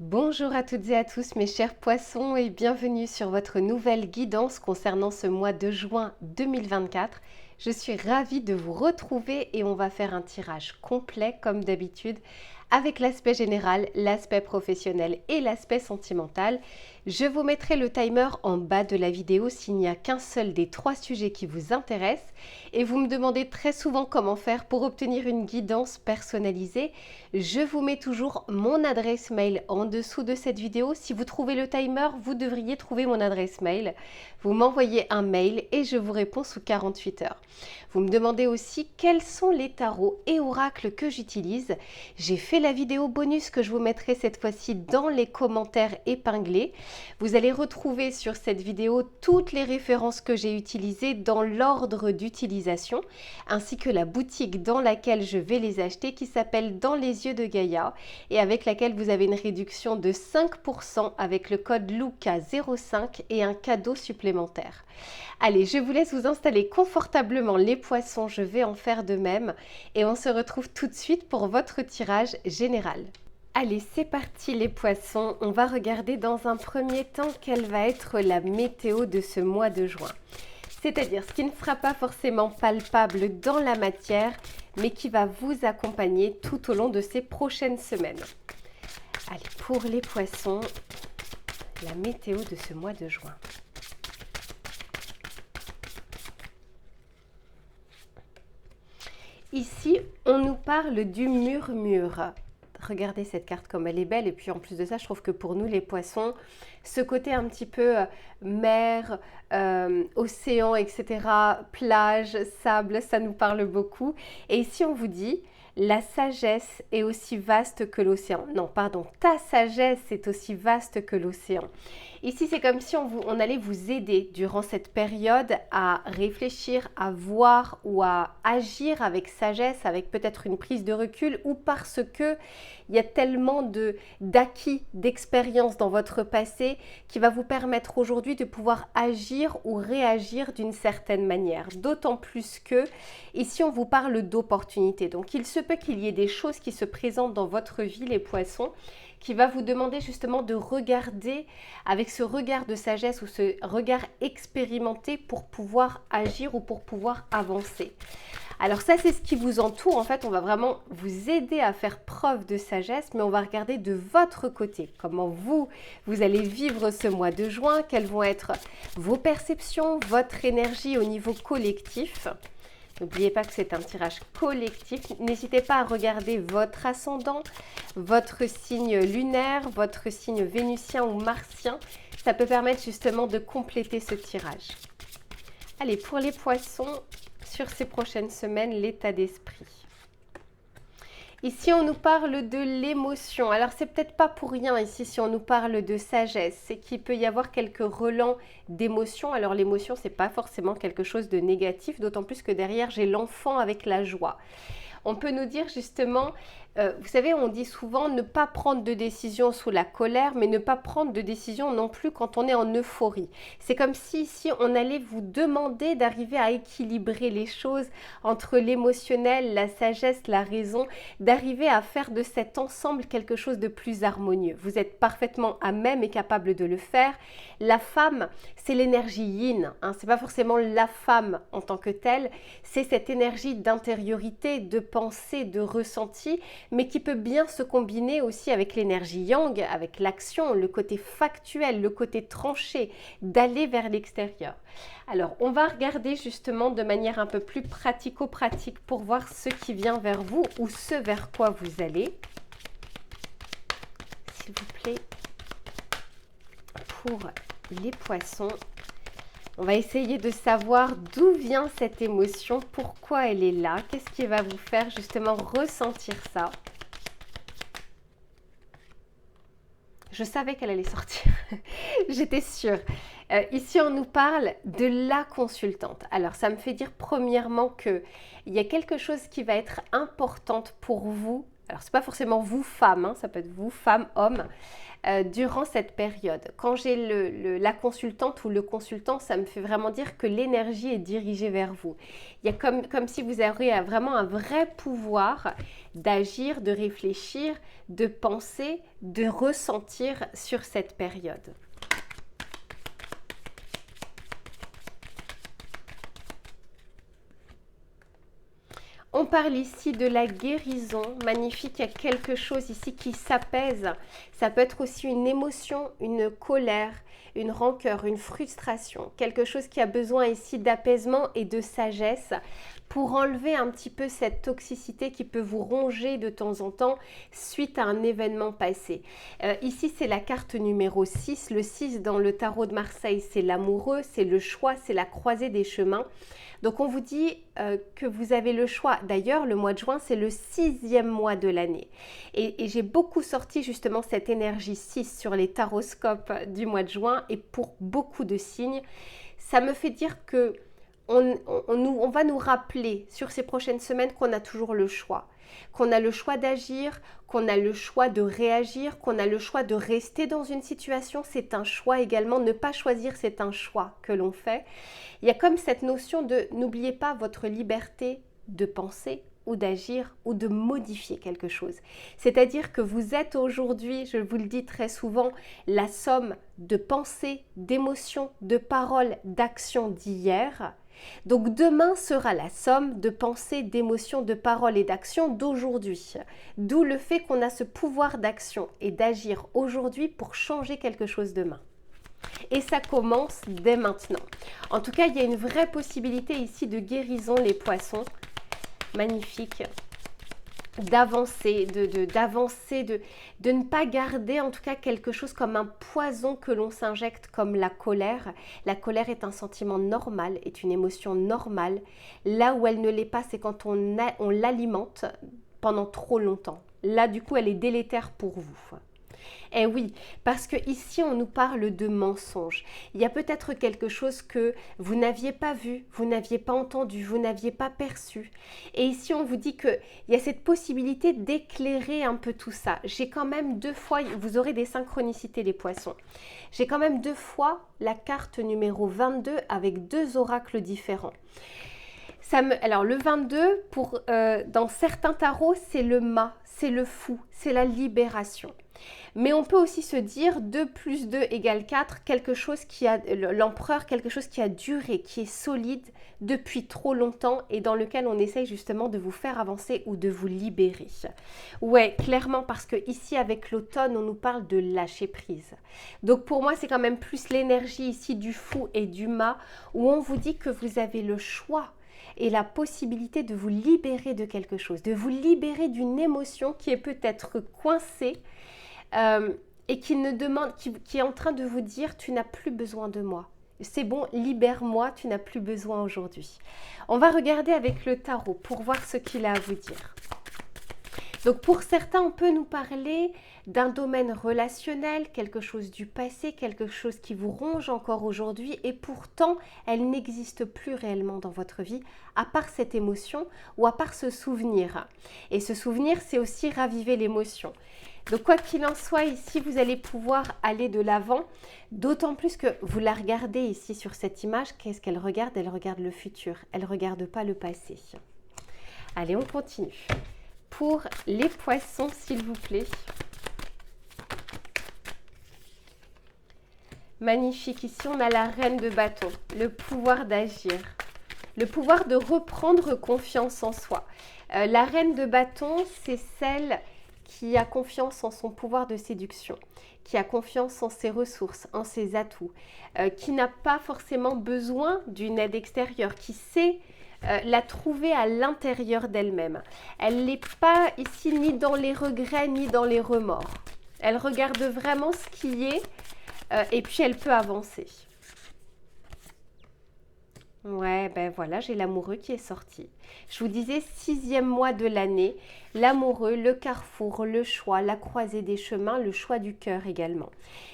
Bonjour à toutes et à tous mes chers poissons et bienvenue sur votre nouvelle guidance concernant ce mois de juin 2024. Je suis ravie de vous retrouver et on va faire un tirage complet comme d'habitude avec l'aspect général, l'aspect professionnel et l'aspect sentimental. Je vous mettrai le timer en bas de la vidéo s'il n'y a qu'un seul des 3 sujets qui vous intéressent et vous me demandez très souvent comment faire pour obtenir une guidance personnalisée. Je vous mets toujours mon adresse mail en dessous de cette vidéo. Si vous trouvez le timer, vous devriez trouver mon adresse mail. Vous m'envoyez un mail et je vous réponds sous 48 heures. Vous me demandez aussi quels sont les tarots et oracles que j'utilise. J'ai fait la vidéo bonus que je vous mettrai cette fois-ci dans les commentaires épinglés. Vous allez retrouver sur cette vidéo toutes les références que j'ai utilisées dans l'ordre d'utilisation, ainsi que la boutique dans laquelle je vais les acheter qui s'appelle Dans les yeux de Gaïa et avec laquelle vous avez une réduction de 5% avec le code LUCA05 et un cadeau supplémentaire. Allez, je vous laisse vous installer confortablement les poissons, je vais en faire de même et on se retrouve tout de suite pour votre tirage général. Allez, c'est parti les poissons, on va regarder dans un premier temps quelle va être la météo de ce mois de juin. C'est-à-dire ce qui ne sera pas forcément palpable dans la matière, mais qui va vous accompagner tout au long de ces prochaines semaines. Allez, pour les poissons, la météo de ce mois de juin. Ici, on nous parle du murmure. Regardez cette carte comme elle est belle et puis en plus de ça, je trouve que pour nous les poissons, ce côté un petit peu mer, océan, etc., plage, sable, ça nous parle beaucoup. Et ici, on vous dit, la sagesse est aussi vaste que l'océan. Non, pardon, ta sagesse est aussi vaste que l'océan. Ici, c'est comme si on allait vous aider durant cette période à réfléchir, à voir ou à agir avec sagesse, avec peut-être une prise de recul ou parce que il y a tellement d'acquis, d'expérience dans votre passé qui va vous permettre aujourd'hui de pouvoir agir ou réagir d'une certaine manière. D'autant plus que ici, on vous parle d'opportunités. Donc, il se peut qu'il y ait des choses qui se présentent dans votre vie, les poissons, qui va vous demander justement de regarder avec ce regard de sagesse ou ce regard expérimenté pour pouvoir agir ou pour pouvoir avancer. Alors ça, c'est ce qui vous entoure. En fait, on va vraiment vous aider à faire preuve de sagesse, mais on va regarder de votre côté comment vous allez vivre ce mois de juin, quelles vont être vos perceptions, votre énergie au niveau collectif. N'oubliez pas que c'est un tirage collectif. N'hésitez pas à regarder votre ascendant, votre signe lunaire, votre signe vénusien ou martien. Ça peut permettre justement de compléter ce tirage. Allez, pour les poissons, sur ces prochaines semaines, l'état d'esprit. Ici, on nous parle de l'émotion. Alors, c'est peut-être pas pour rien ici si on nous parle de sagesse. C'est qu'il peut y avoir quelques relents d'émotion. Alors, l'émotion, c'est pas forcément quelque chose de négatif, d'autant plus que derrière, j'ai l'enfant avec la joie. On peut nous dire justement, vous savez, on dit souvent ne pas prendre de décision sous la colère, mais ne pas prendre de décision non plus quand on est en euphorie. C'est comme si ici, on allait vous demander d'arriver à équilibrer les choses entre l'émotionnel, la sagesse, la raison, d'arriver à faire de cet ensemble quelque chose de plus harmonieux. Vous êtes parfaitement à même et capable de le faire. La femme, c'est l'énergie yin, hein, c'est pas forcément la femme en tant que telle, c'est cette énergie d'intériorité, de pensée, de ressenti, mais qui peut bien se combiner aussi avec l'énergie yang, avec l'action, le côté factuel, le côté tranché, d'aller vers l'extérieur. Alors, on va regarder justement de manière un peu plus pratico-pratique pour voir ce qui vient vers vous ou ce vers quoi vous allez. S'il vous plaît, pour les poissons, on va essayer de savoir d'où vient cette émotion, pourquoi elle est là, qu'est-ce qui va vous faire justement ressentir ça. Je savais qu'elle allait sortir, j'étais sûre. Ici, on nous parle de la consultante. Alors, ça me fait dire premièrement qu'il y a quelque chose qui va être importante pour vous alors c'est pas forcément vous femme, hein, ça peut être vous femme, homme, durant cette période. Quand j'ai la consultante ou le consultant, ça me fait vraiment dire que l'énergie est dirigée vers vous. Il y a comme si vous auriez vraiment un vrai pouvoir d'agir, de réfléchir, de penser, de ressentir sur cette période. On parle ici de la guérison, magnifique, il y a quelque chose ici qui s'apaise. Ça peut être aussi une émotion, une colère, une rancœur, une frustration, quelque chose qui a besoin ici d'apaisement et de sagesse pour enlever un petit peu cette toxicité qui peut vous ronger de temps en temps suite à un événement passé. Ici, c'est la carte numéro 6. Le 6 dans le tarot de Marseille, c'est l'amoureux, c'est le choix, c'est la croisée des chemins. Donc on vous dit que vous avez le choix. D'ailleurs, le mois de juin, c'est le 6e mois de l'année. Et j'ai beaucoup sorti justement cette énergie 6 sur les taroscopes du mois de juin et pour beaucoup de signes. Ça me fait dire que on va nous rappeler sur ces prochaines semaines qu'on a toujours le choix. Qu'on a le choix d'agir, qu'on a le choix de réagir, qu'on a le choix de rester dans une situation, c'est un choix également. Ne pas choisir, c'est un choix que l'on fait. Il y a comme cette notion de n'oubliez pas votre liberté de penser ou d'agir ou de modifier quelque chose. C'est-à-dire que vous êtes aujourd'hui, je vous le dis très souvent, la somme de pensées, d'émotions, de paroles, d'actions d'hier. Donc demain sera la somme de pensées, d'émotions, de paroles et d'actions d'aujourd'hui. D'où le fait qu'on a ce pouvoir d'action et d'agir aujourd'hui pour changer quelque chose demain. Et ça commence dès maintenant. En tout cas, il y a une vraie possibilité ici de guérison, les poissons. Magnifique. D'avancer, de ne pas garder en tout cas quelque chose comme un poison que l'on s'injecte comme la colère. La colère est un sentiment normal, est une émotion normale. Là où elle ne l'est pas, c'est quand on l'alimente pendant trop longtemps. Là, du coup, elle est délétère pour vous. Eh oui, parce que ici on nous parle de mensonges. Il y a peut-être quelque chose que vous n'aviez pas vu, vous n'aviez pas entendu, vous n'aviez pas perçu. Et ici on vous dit qu'il y a cette possibilité d'éclairer un peu tout ça. J'ai quand même 2 fois, vous aurez des synchronicités les poissons. J'ai quand même 2 fois la carte numéro 22 avec 2 oracles différents. Alors le 22, dans certains tarots, c'est le mât, c'est le fou, c'est la libération. Mais on peut aussi se dire 2 plus 2 égale 4, quelque chose qui a, l'empereur, quelque chose qui a duré, qui est solide depuis trop longtemps et dans lequel on essaye justement de vous faire avancer ou de vous libérer. Ouais, clairement, parce que ici avec l'automne, on nous parle de lâcher prise. Donc pour moi, c'est quand même plus l'énergie ici du fou et du mât où on vous dit que vous avez le choix et la possibilité de vous libérer de quelque chose, de vous libérer d'une émotion qui est peut-être coincée et qui est en train de vous dire tu n'as plus besoin de moi. C'est bon, libère-moi, tu n'as plus besoin aujourd'hui. On va regarder avec le tarot pour voir ce qu'il a à vous dire. Donc pour certains, on peut nous parler d'un domaine relationnel, quelque chose du passé, quelque chose qui vous ronge encore aujourd'hui et pourtant, elle n'existe plus réellement dans votre vie, à part cette émotion ou à part ce souvenir. Et ce souvenir, c'est aussi raviver l'émotion. Donc quoi qu'il en soit, ici, vous allez pouvoir aller de l'avant, d'autant plus que vous la regardez ici sur cette image. Qu'est-ce qu'elle regarde? Elle regarde le futur, elle ne regarde pas le passé. Allez, on continue. Pour les poissons, s'il vous plaît. Magnifique, ici on a la reine de bâton, le pouvoir d'agir, le pouvoir de reprendre confiance en soi. La reine de bâton, c'est celle qui a confiance en son pouvoir de séduction, qui a confiance en ses ressources, en ses atouts, qui n'a pas forcément besoin d'une aide extérieure, qui sait la trouver à l'intérieur d'elle-même. Elle n'est pas ici ni dans les regrets ni dans les remords. Elle regarde vraiment ce qui est et puis elle peut avancer. Ouais, ben voilà, j'ai l'amoureux qui est sorti. Je vous disais 6e mois de l'année, l'amoureux, le carrefour, le choix, la croisée des chemins, le choix du cœur également.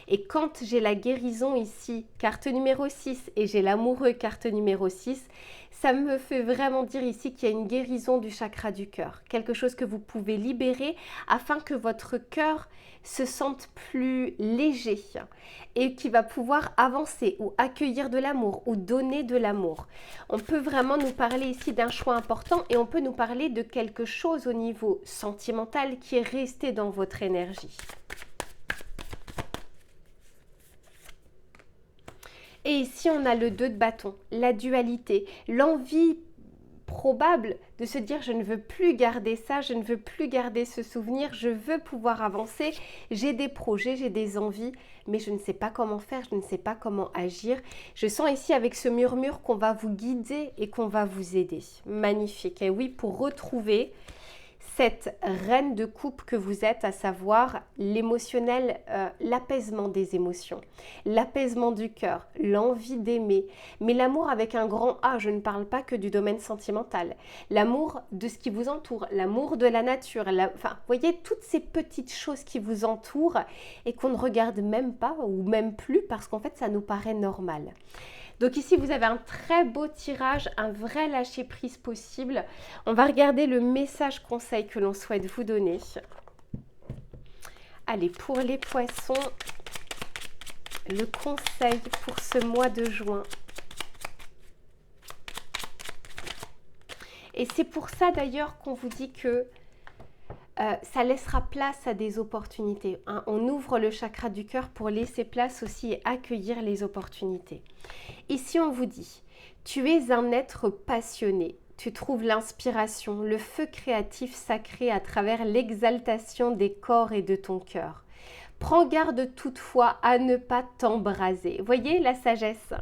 Et quand j'ai la guérison ici, carte numéro 6, et j'ai l'amoureux, carte numéro 6, ça me fait vraiment dire ici qu'il y a une guérison du chakra du cœur. Quelque chose que vous pouvez libérer afin que votre cœur se sente plus léger et qui va pouvoir avancer ou accueillir de l'amour ou donner de l'amour. On peut vraiment nous parler ici d'un choix important et on peut nous parler de quelque chose au niveau sentimental qui est resté dans votre énergie. Et ici, on a le 2 de bâton, la dualité, l'envie probable de se dire je ne veux plus garder ça, je ne veux plus garder ce souvenir, je veux pouvoir avancer, j'ai des projets, j'ai des envies, mais je ne sais pas comment faire, je ne sais pas comment agir. Je sens ici avec ce murmure qu'on va vous guider et qu'on va vous aider. Magnifique. Et oui, pour retrouver cette reine de coupe que vous êtes, à savoir l'émotionnel, l'apaisement des émotions, l'apaisement du cœur, l'envie d'aimer, mais l'amour avec un grand A, je ne parle pas que du domaine sentimental, l'amour de ce qui vous entoure, l'amour de la nature, enfin, vous voyez, toutes ces petites choses qui vous entourent et qu'on ne regarde même pas ou même plus parce qu'en fait, ça nous paraît normal. Donc ici, vous avez un très beau tirage, un vrai lâcher-prise possible. On va regarder le message conseil que l'on souhaite vous donner. Allez, pour les poissons, le conseil pour ce mois de juin. Et c'est pour ça d'ailleurs qu'on vous dit que ça laissera place à des opportunités. Hein. On ouvre le chakra du cœur pour laisser place aussi et accueillir les opportunités. Ici, on vous dit, tu es un être passionné. Tu trouves l'inspiration, le feu créatif sacré à travers l'exaltation des corps et de ton cœur. Prends garde toutefois à ne pas t'embraser. Voyez la sagesse.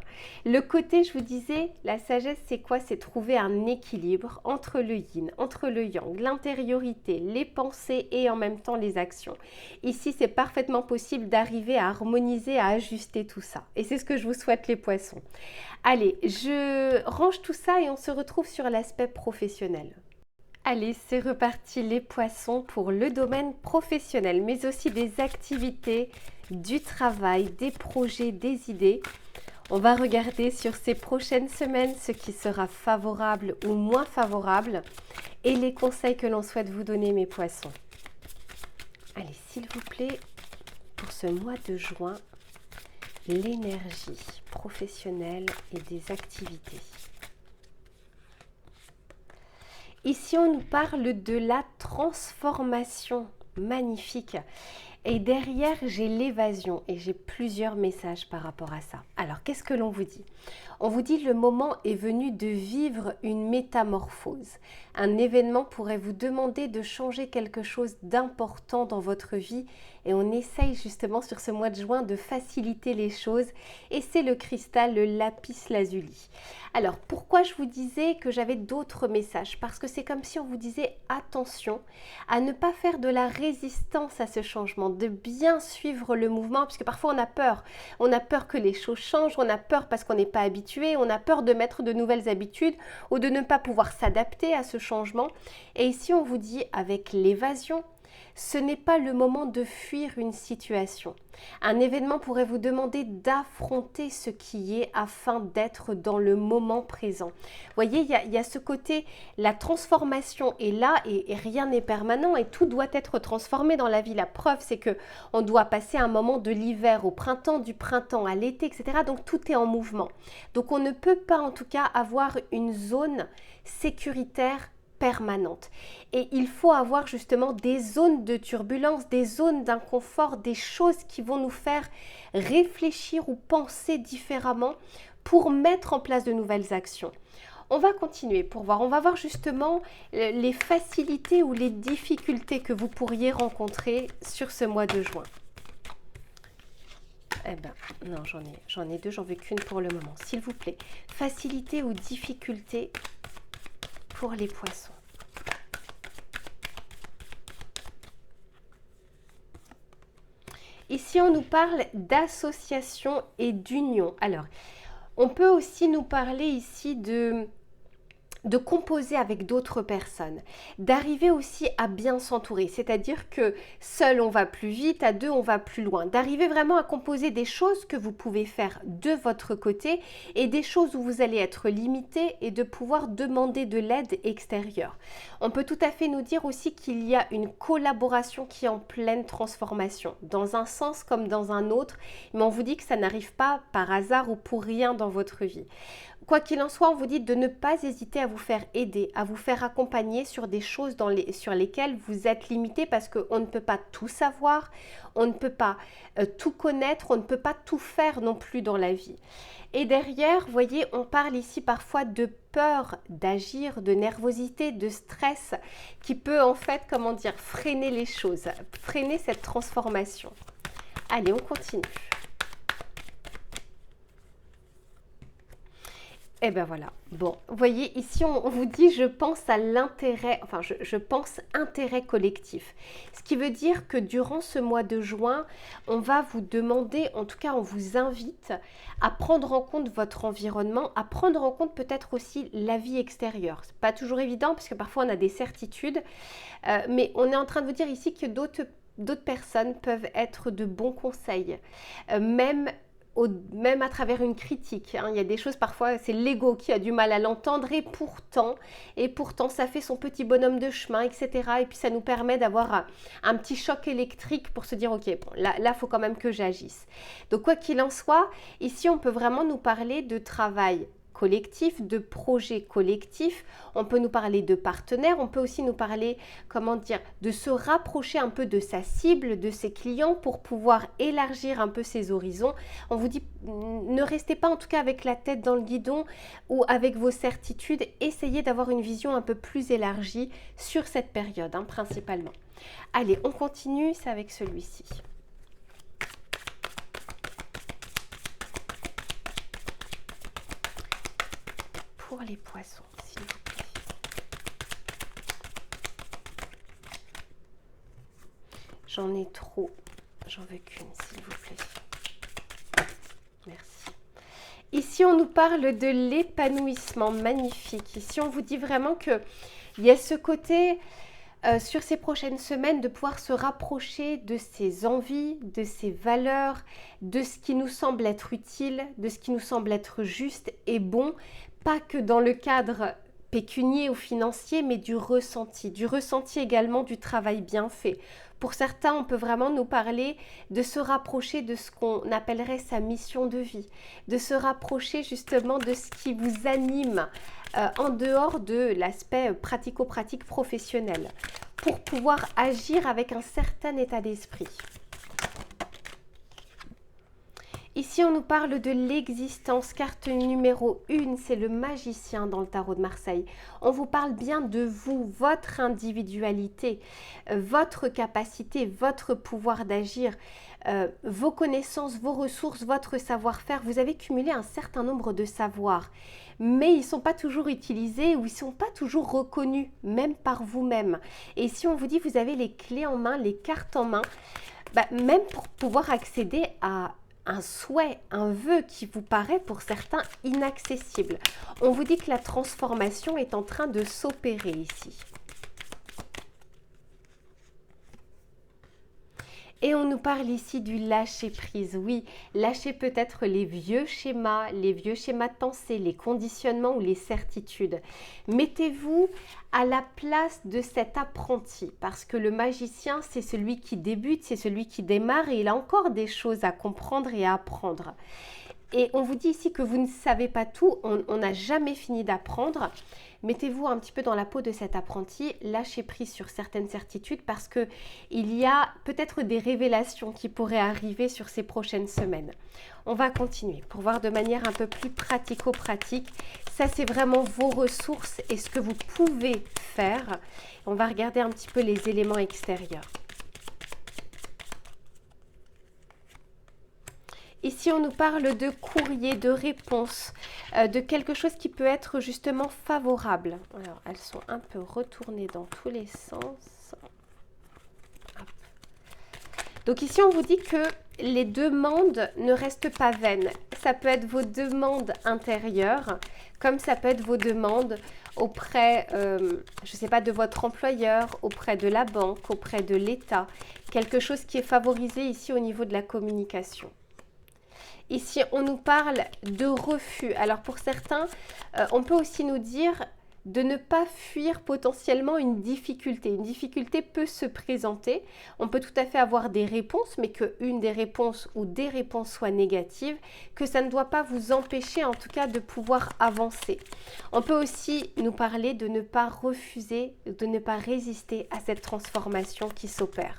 Le côté, je vous disais, la sagesse, c'est quoi? C'est trouver un équilibre entre le yin, entre le yang, l'intériorité, les pensées et en même temps les actions. Ici, c'est parfaitement possible d'arriver à harmoniser, à ajuster tout ça. Et c'est ce que je vous souhaite, les poissons. Allez, je range tout ça et on se retrouve sur l'aspect professionnel. Allez, c'est reparti les poissons pour le domaine professionnel, mais aussi des activités, du travail, des projets, des idées. On va regarder sur ces prochaines semaines ce qui sera favorable ou moins favorable et les conseils que l'on souhaite vous donner, mes poissons. Allez, s'il vous plaît, pour ce mois de juin, l'énergie professionnelle et des activités. Ici, on nous parle de la transformation. Magnifique. Et derrière, j'ai l'évasion et j'ai plusieurs messages par rapport à ça. Alors, qu'est-ce que l'on vous dit? On vous dit le moment est venu de vivre une métamorphose. Un événement pourrait vous demander de changer quelque chose d'important dans votre vie et on essaye justement sur ce mois de juin de faciliter les choses et c'est le cristal, le lapis lazuli. Alors, pourquoi je vous disais que j'avais d'autres messages? Parce que c'est comme si on vous disait attention à ne pas faire de la résistance à ce changement, de bien suivre le mouvement, puisque parfois on a peur. On a peur que les choses changent, on a peur parce qu'on n'est pas habitué, on a peur de mettre de nouvelles habitudes ou de ne pas pouvoir s'adapter à ce changement. Et ici, on vous dit avec l'évasion, ce n'est pas le moment de fuir une situation. Un événement pourrait vous demander d'affronter ce qui est afin d'être dans le moment présent. Vous voyez, il y a ce côté, la transformation est là et rien n'est permanent et tout doit être transformé dans la vie. La preuve, c'est que on doit passer un moment de l'hiver au printemps, du printemps à l'été, etc. Donc tout est en mouvement. Donc on ne peut pas en tout cas avoir une zone sécuritaire permanente. Et il faut avoir justement des zones de turbulence, des zones d'inconfort, des choses qui vont nous faire réfléchir ou penser différemment pour mettre en place de nouvelles actions. On va continuer pour voir, on va voir justement les facilités ou les difficultés que vous pourriez rencontrer sur ce mois de juin. Eh ben, non, j'en ai deux, j'en veux qu'une pour le moment. S'il vous plaît, facilité ou difficulté pour les poissons. Ici, on nous parle d'association et d'union. Alors, on peut aussi nous parler ici de de composer avec d'autres personnes, d'arriver aussi à bien s'entourer, c'est-à-dire que seul on va plus vite, à deux on va plus loin, d'arriver vraiment à composer des choses que vous pouvez faire de votre côté et des choses où vous allez être limité et de pouvoir demander de l'aide extérieure. On peut tout à fait nous dire aussi qu'il y a une collaboration qui est en pleine transformation, dans un sens comme dans un autre, mais on vous dit que ça n'arrive pas par hasard ou pour rien dans votre vie. Quoi qu'il en soit, on vous dit de ne pas hésiter à vous faire aider, à vous faire accompagner sur des choses sur lesquelles vous êtes limité parce qu'on ne peut pas tout savoir, on ne peut pas tout connaître, on ne peut pas tout faire non plus dans la vie. Et derrière, vous voyez, on parle ici parfois de peur d'agir, de nervosité, de stress qui peut en fait, comment dire, freiner les choses, freiner cette transformation. Allez, on continue. Et ben voilà, bon, vous voyez, ici on vous dit je pense à l'intérêt, enfin je pense intérêt collectif. Ce qui veut dire que durant ce mois de juin, on va vous demander, en tout cas on vous invite à prendre en compte votre environnement, à prendre en compte peut-être aussi la vie extérieure. C'est pas toujours évident parce que parfois on a des certitudes, mais on est en train de vous dire ici que d'autres personnes peuvent être de bons conseils, même à travers une critique. Il y a des choses parfois, c'est l'ego qui a du mal à l'entendre et pourtant ça fait son petit bonhomme de chemin, etc. Et puis ça nous permet d'avoir un petit choc électrique pour se dire ok, bon, là faut quand même que j'agisse. Donc quoi qu'il en soit, ici on peut vraiment nous parler de travail collectif, de projets collectifs, on peut nous parler de partenaires, on peut aussi nous parler, comment dire, de se rapprocher un peu de sa cible, de ses clients pour pouvoir élargir un peu ses horizons. On vous dit, ne restez pas en tout cas avec la tête dans le guidon ou avec vos certitudes, essayez d'avoir une vision un peu plus élargie sur cette période, principalement. Allez, on continue, c'est avec celui-ci. Pour les poissons, s'il vous plaît. J'en ai trop. J'en veux qu'une, s'il vous plaît. Merci. Ici, on nous parle de l'épanouissement magnifique. Ici, on vous dit vraiment qu'il y a ce côté, sur ces prochaines semaines, de pouvoir se rapprocher de ses envies, de ses valeurs, de ce qui nous semble être utile, de ce qui nous semble être juste et bon, pas que dans le cadre pécunier ou financier, mais du ressenti également du travail bien fait. Pour certains, on peut vraiment nous parler de se rapprocher de ce qu'on appellerait sa mission de vie, de se rapprocher justement de ce qui vous anime en dehors de l'aspect pratico-pratique professionnel, pour pouvoir agir avec un certain état d'esprit. Ici, on nous parle de l'existence. Carte numéro 1, c'est le magicien dans le tarot de Marseille. On vous parle bien de vous, votre individualité, votre capacité, votre pouvoir d'agir, vos connaissances, vos ressources, votre savoir-faire. Vous avez cumulé un certain nombre de savoirs, mais ils ne sont pas toujours utilisés ou ils ne sont pas toujours reconnus, même par vous-même. Et ici, on vous dit, vous avez les clés en main, les cartes en main, même pour pouvoir accéder à un souhait, un vœu qui vous paraît pour certains inaccessible. On vous dit que la transformation est en train de s'opérer ici. Et on nous parle ici du lâcher-prise. Oui, lâcher peut-être les vieux schémas de pensée, les conditionnements ou les certitudes. Mettez-vous à la place de cet apprenti, parce que le magicien, c'est celui qui débute, c'est celui qui démarre et il a encore des choses à comprendre et à apprendre. Et on vous dit ici que vous ne savez pas tout, on n'a jamais fini d'apprendre. Mettez-vous un petit peu dans la peau de cet apprenti, lâchez prise sur certaines certitudes parce qu'il y a peut-être des révélations qui pourraient arriver sur ces prochaines semaines. On va continuer pour voir de manière un peu plus pratico-pratique. Ça, c'est vraiment vos ressources et ce que vous pouvez faire. On va regarder un petit peu les éléments extérieurs. Ici, on nous parle de courrier, de réponse, de quelque chose qui peut être justement favorable. Alors, elles sont un peu retournées dans tous les sens. Hop. Donc ici, on vous dit que les demandes ne restent pas vaines. Ça peut être vos demandes intérieures, comme ça peut être vos demandes auprès, je ne sais pas, de votre employeur, auprès de la banque, auprès de l'État. Quelque chose qui est favorisé ici au niveau de la communication. Ici, on nous parle de refus. Alors pour certains, on peut aussi nous dire de ne pas fuir potentiellement une difficulté. Une difficulté peut se présenter. On peut tout à fait avoir des réponses, mais qu'une des réponses ou des réponses soit négative, que ça ne doit pas vous empêcher en tout cas de pouvoir avancer. On peut aussi nous parler de ne pas refuser, de ne pas résister à cette transformation qui s'opère.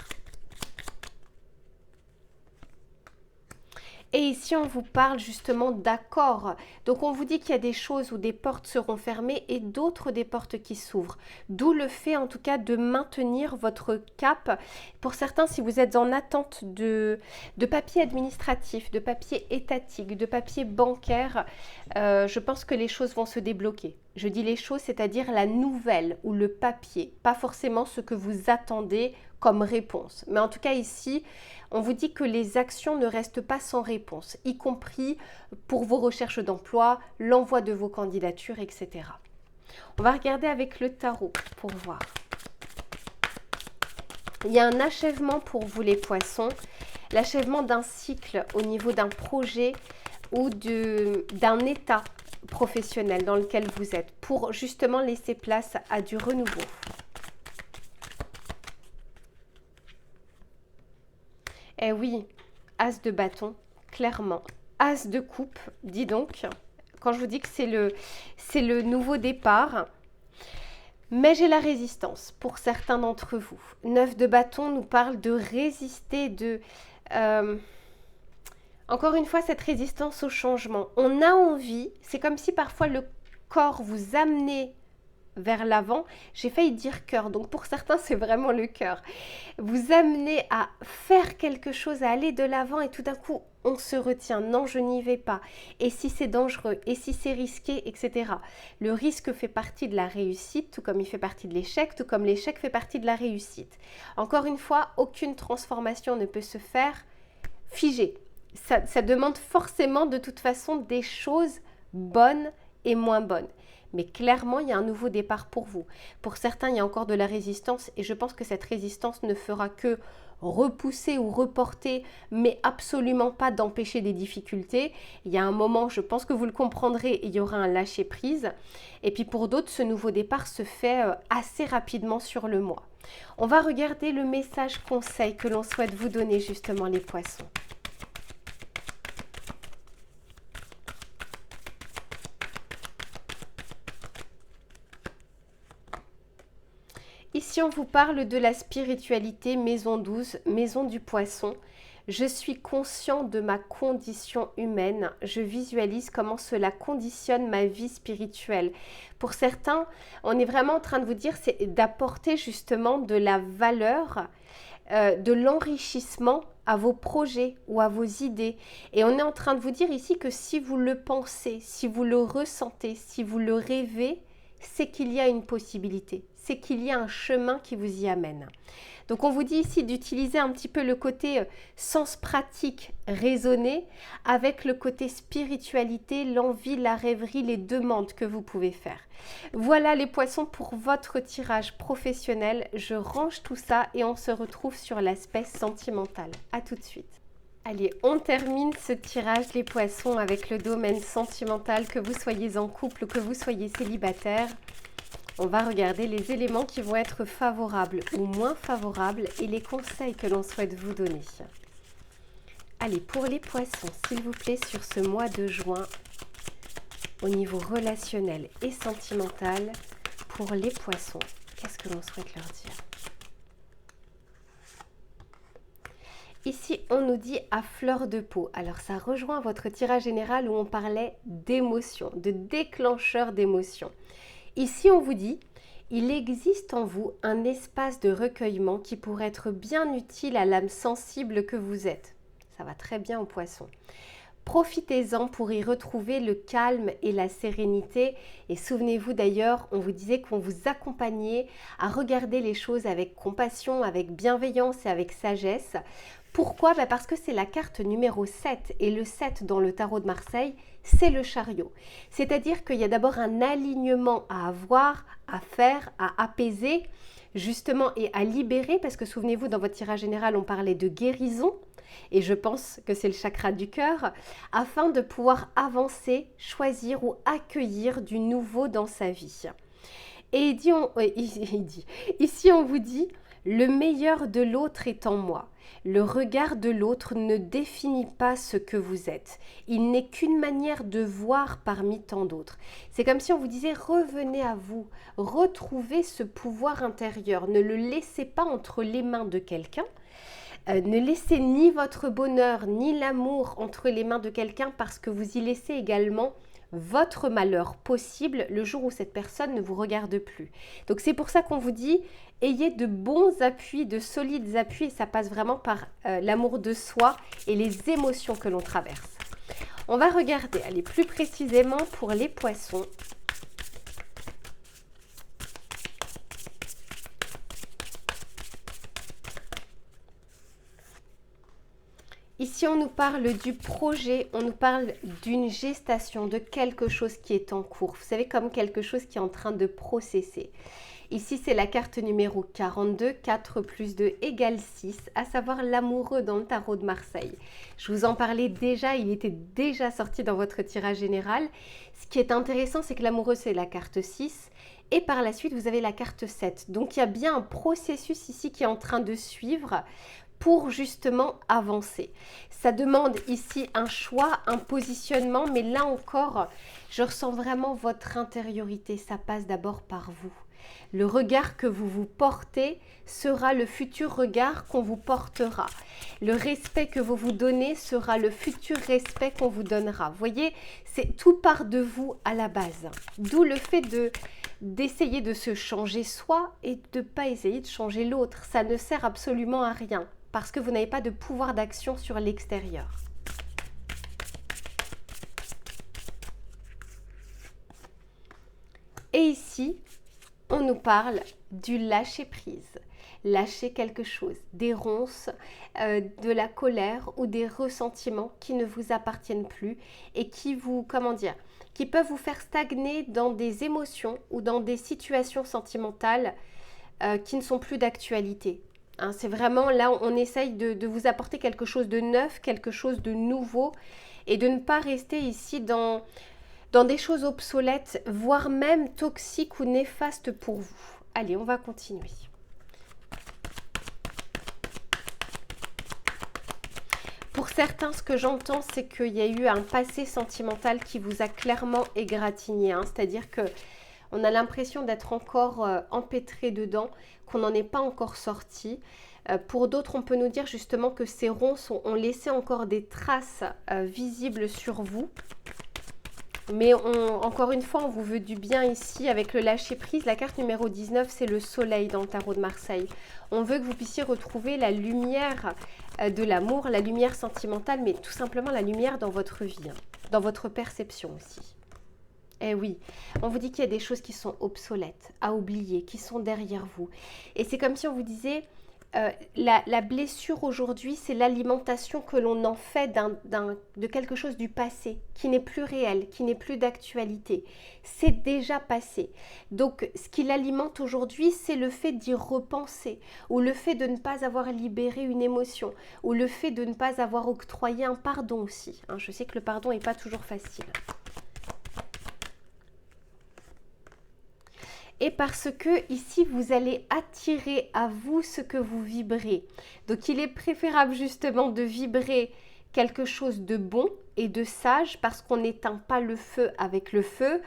Et ici, on vous parle justement d'accords. Donc, on vous dit qu'il y a des choses où des portes seront fermées et d'autres des portes qui s'ouvrent. D'où le fait, en tout cas, de maintenir votre cap. Pour certains, si vous êtes en attente de papiers administratifs, de papiers étatiques, de papiers bancaires, je pense que les choses vont se débloquer. Je dis les choses, c'est-à-dire la nouvelle ou le papier, pas forcément ce que vous attendez comme réponse. Mais en tout cas ici, on vous dit que les actions ne restent pas sans réponse, y compris pour vos recherches d'emploi, l'envoi de vos candidatures, etc. On va regarder avec le tarot pour voir. Il y a un achèvement pour vous les poissons, l'achèvement d'un cycle au niveau d'un projet ou d'un état professionnel dans lequel vous êtes pour justement laisser place à du renouveau. Eh oui, as de bâton, clairement. As de coupe, dis donc. Quand je vous dis que c'est le nouveau départ. Mais j'ai la résistance pour certains d'entre vous. 9 de bâton nous parle de résister, encore une fois, cette résistance au changement. On a envie, c'est comme si parfois le corps vous amenait vers l'avant. J'ai failli dire cœur, donc pour certains, c'est vraiment le cœur. Vous amenez à faire quelque chose, à aller de l'avant et tout d'un coup, on se retient. Non, je n'y vais pas. Et si c'est dangereux, et si c'est risqué, etc. Le risque fait partie de la réussite, tout comme il fait partie de l'échec, tout comme l'échec fait partie de la réussite. Encore une fois, aucune transformation ne peut se faire figée. Ça demande forcément de toute façon des choses bonnes et moins bonnes. Mais clairement, il y a un nouveau départ pour vous. Pour certains, il y a encore de la résistance et je pense que cette résistance ne fera que repousser ou reporter, mais absolument pas d'empêcher des difficultés. Il y a un moment, je pense que vous le comprendrez, il y aura un lâcher-prise. Et puis pour d'autres, ce nouveau départ se fait assez rapidement sur le mois. On va regarder le message conseil que l'on souhaite vous donner justement les poissons. Ici, on vous parle de la spiritualité, maison 12, maison du poisson. Je suis conscient de ma condition humaine. Je visualise comment cela conditionne ma vie spirituelle. Pour certains, on est vraiment en train de vous dire, c'est d'apporter justement de la valeur, de l'enrichissement à vos projets ou à vos idées. Et on est en train de vous dire ici que si vous le pensez, si vous le ressentez, si vous le rêvez, c'est qu'il y a une possibilité, c'est qu'il y a un chemin qui vous y amène. Donc on vous dit ici d'utiliser un petit peu le côté sens pratique raisonné avec le côté spiritualité, l'envie, la rêverie, les demandes que vous pouvez faire. Voilà les poissons pour votre tirage professionnel. Je range tout ça et on se retrouve sur l'aspect sentimental. À tout de suite. Allez, on termine ce tirage les poissons avec le domaine sentimental, que vous soyez en couple ou que vous soyez célibataire. On va regarder les éléments qui vont être favorables ou moins favorables et les conseils que l'on souhaite vous donner. Allez, pour les poissons, s'il vous plaît, sur ce mois de juin, au niveau relationnel et sentimental, pour les poissons, qu'est-ce que l'on souhaite leur dire ? Ici, on nous dit à fleur de peau. Alors, ça rejoint votre tirage général où on parlait d'émotions, de déclencheurs d'émotions. Ici, on vous dit, il existe en vous un espace de recueillement qui pourrait être bien utile à l'âme sensible que vous êtes. Ça va très bien aux poissons. Profitez-en pour y retrouver le calme et la sérénité. Et souvenez-vous d'ailleurs, on vous disait qu'on vous accompagnait à regarder les choses avec compassion, avec bienveillance et avec sagesse. Pourquoi? Parce que c'est la carte numéro 7 et le 7 dans le tarot de Marseille, c'est le chariot. C'est-à-dire qu'il y a d'abord un alignement à avoir, à faire, à apaiser justement et à libérer, parce que souvenez-vous, dans votre tirage général, on parlait de guérison. Et je pense que c'est le chakra du cœur, afin de pouvoir avancer, choisir ou accueillir du nouveau dans sa vie. Et ici on vous dit, le meilleur de l'autre est en moi. Le regard de l'autre ne définit pas ce que vous êtes. Il n'est qu'une manière de voir parmi tant d'autres. C'est comme si on vous disait, revenez à vous, retrouvez ce pouvoir intérieur. Ne le laissez pas entre les mains de quelqu'un. Ne laissez ni votre bonheur ni l'amour entre les mains de quelqu'un, parce que vous y laissez également votre malheur possible le jour où cette personne ne vous regarde plus. Donc c'est pour ça qu'on vous dit, ayez de bons appuis, de solides appuis, et ça passe vraiment par l'amour de soi et les émotions que l'on traverse. On va regarder, allez, plus précisément pour les poissons. Ici, on nous parle du projet, on nous parle d'une gestation, de quelque chose qui est en cours. Vous savez, comme quelque chose qui est en train de processer. Ici, c'est la carte numéro 42, 4 plus 2 égale 6, à savoir l'amoureux dans le tarot de Marseille. Je vous en parlais déjà, il était déjà sorti dans votre tirage général. Ce qui est intéressant, c'est que l'amoureux, c'est la carte 6. Et par la suite, vous avez la carte 7. Donc, il y a bien un processus ici qui est en train de suivre pour justement avancer. Ça demande ici un choix, un positionnement, mais là encore, je ressens vraiment votre intériorité. Ça passe d'abord par vous. Le regard que vous vous portez sera le futur regard qu'on vous portera. Le respect que vous vous donnez sera le futur respect qu'on vous donnera. Vous voyez, tout part de vous à la base. D'où le fait d'essayer de se changer soi et de ne pas essayer de changer l'autre. Ça ne sert absolument à rien, parce que vous n'avez pas de pouvoir d'action sur l'extérieur. Et ici, on nous parle du lâcher-prise. Lâcher quelque chose, des ronces, de la colère ou des ressentiments qui ne vous appartiennent plus et qui vous, qui peuvent vous faire stagner dans des émotions ou dans des situations sentimentales qui ne sont plus d'actualité. Hein, c'est vraiment là, on essaye de vous apporter quelque chose de neuf, quelque chose de nouveau, et de ne pas rester ici dans des choses obsolètes, voire même toxiques ou néfastes pour vous. Allez, on va continuer. Pour certains, ce que j'entends, c'est qu'il y a eu un passé sentimental qui vous a clairement égratigné. Hein, c'est-à-dire que on a l'impression d'être encore empêtré dedans, qu'on n'en est pas encore sorti. Pour d'autres, on peut nous dire justement que ces ronces ont laissé encore des traces visibles sur vous. Mais encore une fois, on vous veut du bien ici avec le lâcher-prise. La carte numéro 19, c'est le soleil dans le tarot de Marseille. On veut que vous puissiez retrouver la lumière de l'amour, la lumière sentimentale, mais tout simplement la lumière dans votre vie, hein, dans votre perception aussi. Eh oui, on vous dit qu'il y a des choses qui sont obsolètes, à oublier, qui sont derrière vous. Et c'est comme si on vous disait, la blessure aujourd'hui, c'est l'alimentation que l'on en fait de quelque chose du passé, qui n'est plus réel, qui n'est plus d'actualité. C'est déjà passé. Donc, ce qui l'alimente aujourd'hui, c'est le fait d'y repenser, ou le fait de ne pas avoir libéré une émotion, ou le fait de ne pas avoir octroyé un pardon aussi. Hein, je sais que le pardon n'est pas toujours facile. Et parce que ici, vous allez attirer à vous ce que vous vibrez. Donc, il est préférable justement de vibrer quelque chose de bon et de sage, parce qu'on n'éteint pas le feu avec le feu.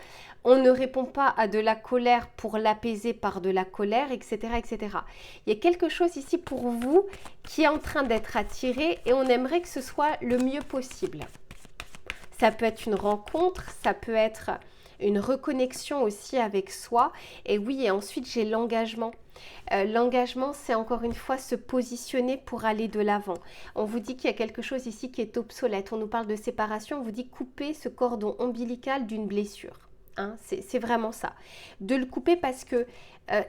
On ne répond pas à de la colère pour l'apaiser par de la colère, etc., etc. Il y a quelque chose ici pour vous qui est en train d'être attiré et on aimerait que ce soit le mieux possible. Ça peut être une rencontre, ça peut être une reconnexion aussi avec soi. Et oui, et ensuite j'ai l'engagement. L'engagement, c'est encore une fois se positionner pour aller de l'avant. On vous dit qu'il y a quelque chose ici qui est obsolète. On nous parle de séparation, on vous dit couper ce cordon ombilical d'une blessure. Hein, c'est vraiment ça. De le couper parce que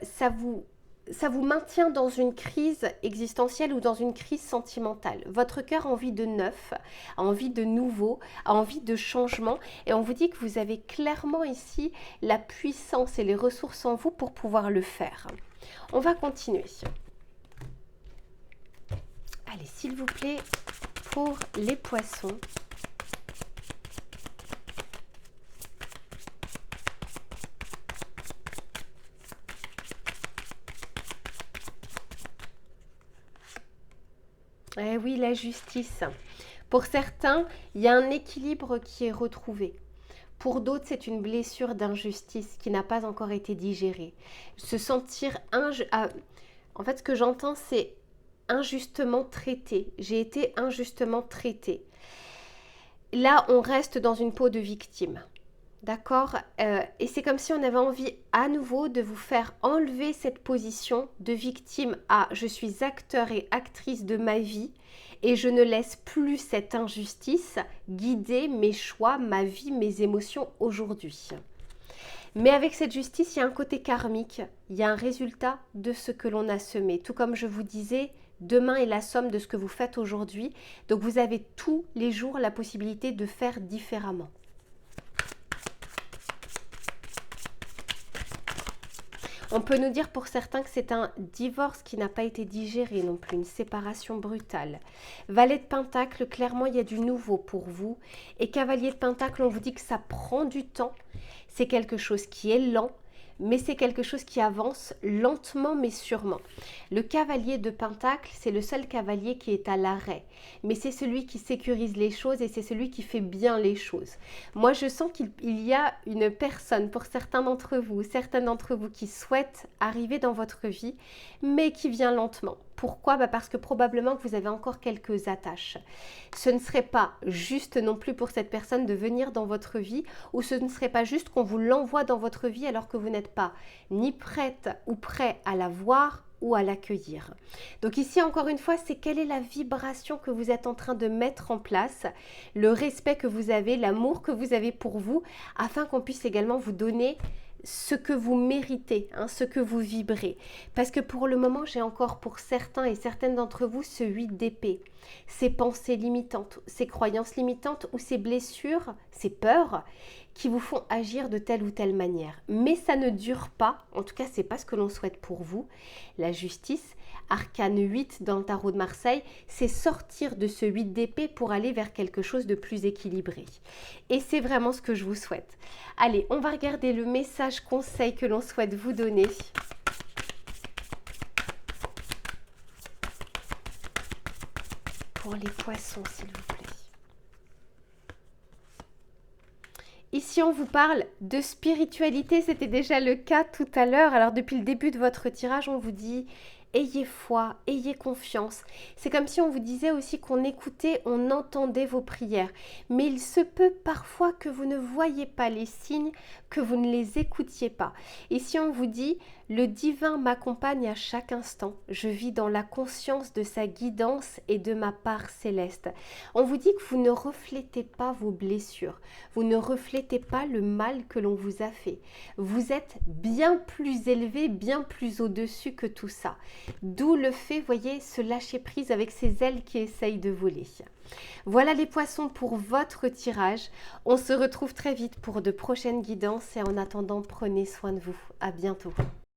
ça vous maintient dans une crise existentielle ou dans une crise sentimentale. Votre cœur a envie de neuf, a envie de nouveau, a envie de changement. Et on vous dit que vous avez clairement ici la puissance et les ressources en vous pour pouvoir le faire. On va continuer. Allez, s'il vous plaît, pour les poissons. Eh oui, la justice. Pour certains, il y a un équilibre qui est retrouvé. Pour d'autres, c'est une blessure d'injustice qui n'a pas encore été digérée. Se sentir en fait, ce que j'entends, c'est injustement traité. J'ai été injustement traité. Là, on reste dans une peau de victime. D'accord. Et c'est comme si on avait envie à nouveau de vous faire enlever cette position de victime à je suis acteur et actrice de ma vie et je ne laisse plus cette injustice guider mes choix, ma vie, mes émotions aujourd'hui. Mais avec cette justice, il y a un côté karmique, il y a un résultat de ce que l'on a semé. Tout comme je vous disais, demain est la somme de ce que vous faites aujourd'hui. Donc vous avez tous les jours la possibilité de faire différemment. On peut nous dire pour certains que c'est un divorce qui n'a pas été digéré non plus, une séparation brutale. Valet de Pentacle, clairement il y a du nouveau pour vous. Et Cavalier de Pentacle, on vous dit que ça prend du temps. C'est quelque chose qui est lent, mais c'est quelque chose qui avance lentement mais sûrement. Le Cavalier de Pentacle, c'est le seul cavalier qui est à l'arrêt. Mais c'est celui qui sécurise les choses et c'est celui qui fait bien les choses. Moi, je sens qu'il y a une personne, pour certains d'entre vous, certaines d'entre vous qui souhaitent arriver dans votre vie, mais qui vient lentement. Pourquoi? Parce que probablement que vous avez encore quelques attaches. Ce ne serait pas juste non plus pour cette personne de venir dans votre vie ou ce ne serait pas juste qu'on vous l'envoie dans votre vie alors que vous n'êtes pas ni prête ou prêt à la voir ou à l'accueillir. Donc ici, encore une fois, c'est quelle est la vibration que vous êtes en train de mettre en place, le respect que vous avez, l'amour que vous avez pour vous, afin qu'on puisse également vous donner ce que vous méritez, hein, ce que vous vibrez. Parce que pour le moment, j'ai encore pour certains et certaines d'entre vous ce 8 d'épée. Ces pensées limitantes, ces croyances limitantes ou ces blessures, ces peurs qui vous font agir de telle ou telle manière. Mais ça ne dure pas, en tout cas, c'est pas ce que l'on souhaite pour vous. La justice, arcane 8 dans le tarot de Marseille, c'est sortir de ce 8 d'épée pour aller vers quelque chose de plus équilibré. Et c'est vraiment ce que je vous souhaite. Allez, on va regarder le message conseil que l'on souhaite vous donner. Pour les poissons, s'il vous plaît. Ici, on vous parle de spiritualité. C'était déjà le cas tout à l'heure. Alors, depuis le début de votre tirage, on vous dit ayez foi, ayez confiance. C'est comme si on vous disait aussi qu'on écoutait, on entendait vos prières. Mais il se peut parfois que vous ne voyiez pas les signes, que vous ne les écoutiez pas. Ici, on vous dit le divin m'accompagne à chaque instant. Je vis dans la conscience de sa guidance et de ma part céleste. On vous dit que vous ne reflétez pas vos blessures. Vous ne reflétez pas le mal que l'on vous a fait. Vous êtes bien plus élevé, bien plus au-dessus que tout ça. D'où le fait, voyez, se lâcher prise avec ses ailes qui essayent de voler. Voilà les poissons pour votre tirage. On se retrouve très vite pour de prochaines guidances et en attendant, prenez soin de vous. À bientôt.